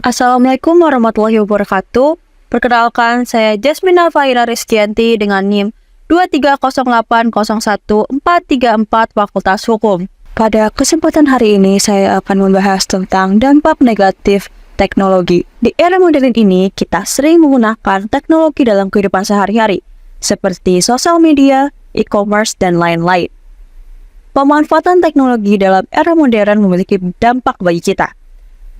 Assalamualaikum warahmatullahi wabarakatuh. Perkenalkan, saya Jasmina Faira Rizkyanti dengan NIM 230801434 Fakultas Hukum. Pada kesempatan hari ini, saya akan membahas tentang dampak negatif teknologi. Di era modern ini, kita sering menggunakan teknologi dalam kehidupan sehari-hari, seperti sosial media, e-commerce, dan lain-lain. Pemanfaatan teknologi dalam era modern memiliki dampak bagi kita,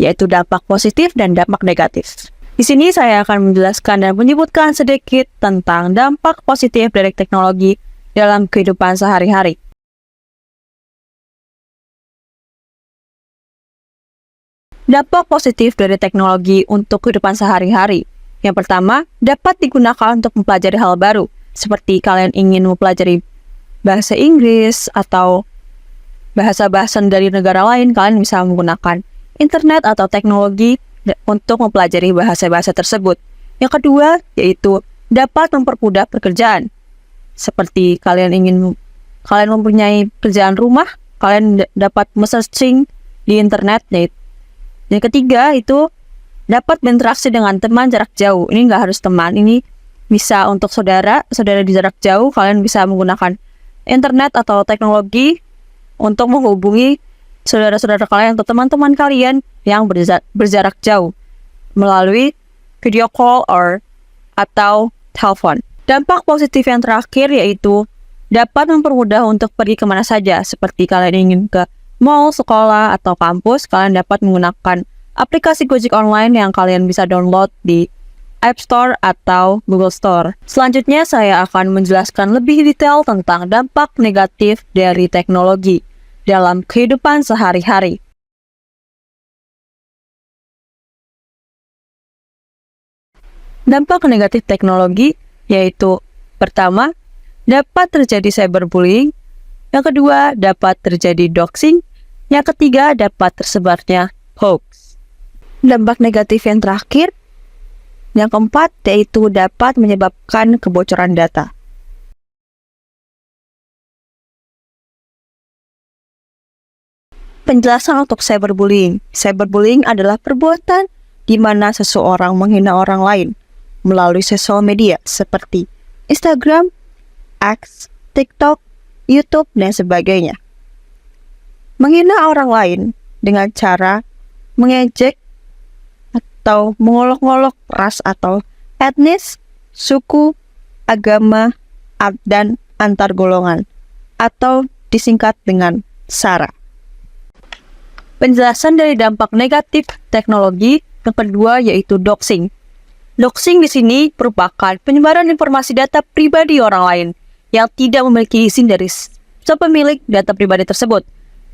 yaitu dampak positif dan dampak negatif. Di sini saya akan menjelaskan dan menyebutkan sedikit tentang dampak positif dari teknologi dalam kehidupan sehari-hari. Dampak positif dari teknologi untuk kehidupan sehari-hari. Yang pertama, dapat digunakan untuk mempelajari hal baru, seperti kalian ingin mempelajari bahasa Inggris atau bahasa-bahasa dari negara lain, kalian bisa menggunakan internet atau teknologi untuk mempelajari bahasa-bahasa tersebut. Yang kedua, yaitu dapat mempermudah pekerjaan. Seperti kalian mempunyai pekerjaan rumah, kalian dapat searching di internet. Yang ketiga, itu dapat berinteraksi dengan teman jarak jauh. Ini nggak harus teman, ini bisa untuk saudara di jarak jauh, kalian bisa menggunakan internet atau teknologi untuk menghubungi saudara-saudara kalian atau teman-teman kalian yang berjarak jauh melalui video call atau telepon. Dampak positif yang terakhir yaitu dapat mempermudah untuk pergi kemana saja, seperti kalian ingin ke mall, sekolah, atau kampus, kalian dapat menggunakan aplikasi Gojek online yang kalian bisa download di App Store atau Google Store. Selanjutnya saya akan menjelaskan lebih detail tentang dampak negatif dari teknologi dalam kehidupan sehari-hari. Dampak negatif teknologi yaitu pertama, dapat terjadi cyberbullying, yang kedua, dapat terjadi doxing, yang ketiga, dapat tersebarnya hoax. Dampak negatif yang terakhir, yang keempat, yaitu dapat menyebabkan kebocoran data. Penjelasan untuk cyberbullying. Cyberbullying adalah perbuatan di mana seseorang menghina orang lain melalui sosial media seperti Instagram, X, TikTok, YouTube, dan sebagainya. Menghina orang lain dengan cara mengejek atau mengolok-olok ras atau etnis, suku, agama, dan antar golongan, atau disingkat dengan SARA. Penjelasan dari dampak negatif teknologi yang kedua yaitu doxing. Doxing di sini merupakan penyebaran informasi data pribadi orang lain yang tidak memiliki izin dari pemilik data pribadi tersebut.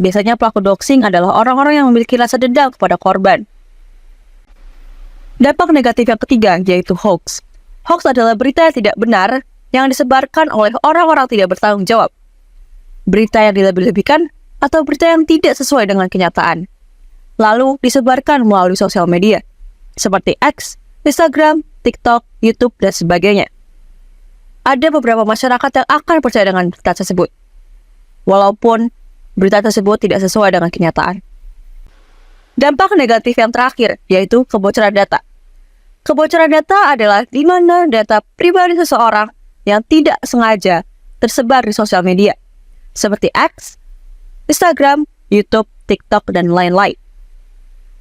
Biasanya pelaku doxing adalah orang-orang yang memiliki rasa dendam kepada korban. Dampak negatif yang ketiga yaitu hoax. Hoax adalah berita yang tidak benar yang disebarkan oleh orang-orang tidak bertanggung jawab. Berita yang dilebih-lebihkan atau berita yang tidak sesuai dengan kenyataan, lalu disebarkan melalui sosial media, seperti X, Instagram, TikTok, YouTube, dan sebagainya. Ada beberapa masyarakat yang akan percaya dengan berita tersebut, walaupun berita tersebut tidak sesuai dengan kenyataan. Dampak negatif yang terakhir, yaitu kebocoran data. Kebocoran data adalah di mana data pribadi seseorang yang tidak sengaja tersebar di sosial media, seperti X, Instagram, YouTube, TikTok, dan lain-lain.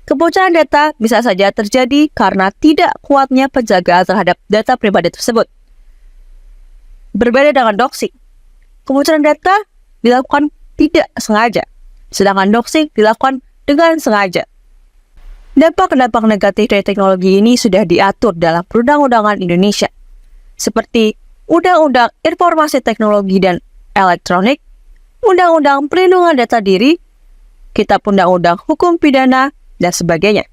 Kebocoran data bisa saja terjadi karena tidak kuatnya penjagaan terhadap data pribadi tersebut. Berbeda dengan doxing, kebocoran data dilakukan tidak sengaja, sedangkan doxing dilakukan dengan sengaja. Dampak-dampak negatif dari teknologi ini sudah diatur dalam perundang-undangan Indonesia, seperti Undang-Undang Informasi Teknologi dan Elektronik, Undang-Undang Perlindungan Data Diri, Kitab Undang-Undang Hukum Pidana, dan sebagainya.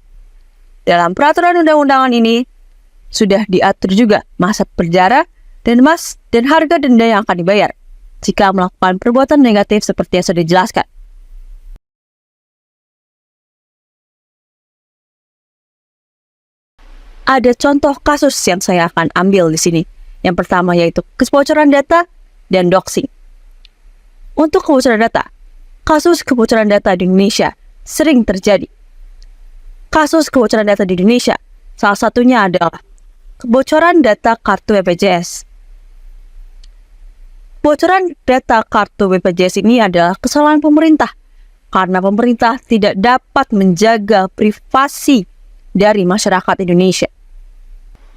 Dalam peraturan undang-undangan ini, sudah diatur juga masa penjara dan harga denda yang akan dibayar jika melakukan perbuatan negatif seperti yang sudah dijelaskan. Ada contoh kasus yang saya akan ambil di sini. Yang pertama yaitu kebocoran data dan doxing. Untuk kebocoran data, kasus kebocoran data di Indonesia sering terjadi. kasus kebocoran data di Indonesia. Salah satunya adalah kebocoran data kartu BPJS. Kebocoran data kartu BPJS ini adalah kesalahan pemerintah karena pemerintah tidak dapat menjaga privasi dari masyarakat Indonesia.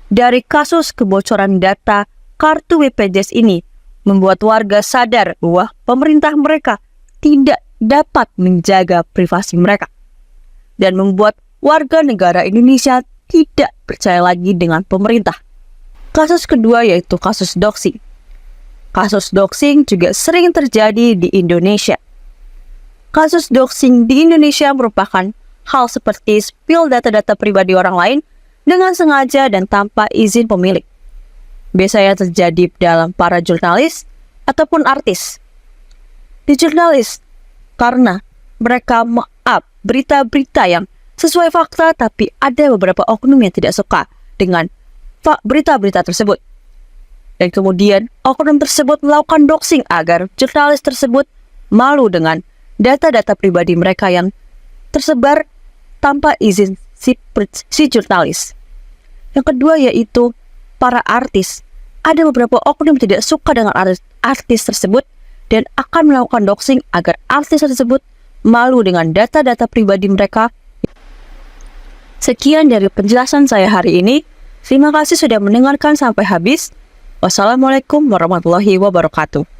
Dari kasus kebocoran data kartu BPJS ini membuat warga sadar bahwa pemerintah mereka tidak dapat menjaga privasi mereka dan membuat warga negara Indonesia tidak percaya lagi dengan pemerintah. Kasus kedua yaitu kasus doxing. Kasus doxing juga sering terjadi di Indonesia. Kasus doxing di Indonesia merupakan hal seperti spill data-data pribadi orang lain dengan sengaja dan tanpa izin pemilik. Biasanya terjadi dalam para jurnalis ataupun artis. Di jurnalis, karena mereka meng-up berita-berita yang sesuai fakta, tapi ada beberapa oknum yang tidak suka dengan berita-berita tersebut. Dan kemudian, oknum tersebut melakukan doxing agar jurnalis tersebut malu dengan data-data pribadi mereka yang tersebar tanpa izin si jurnalis. Yang kedua yaitu para artis. Ada beberapa oknum tidak suka dengan artis tersebut dan akan melakukan doxing agar artis tersebut malu dengan data-data pribadi mereka. Sekian dari penjelasan saya hari ini. Terima kasih sudah mendengarkan sampai habis. Wassalamualaikum warahmatullahi wabarakatuh.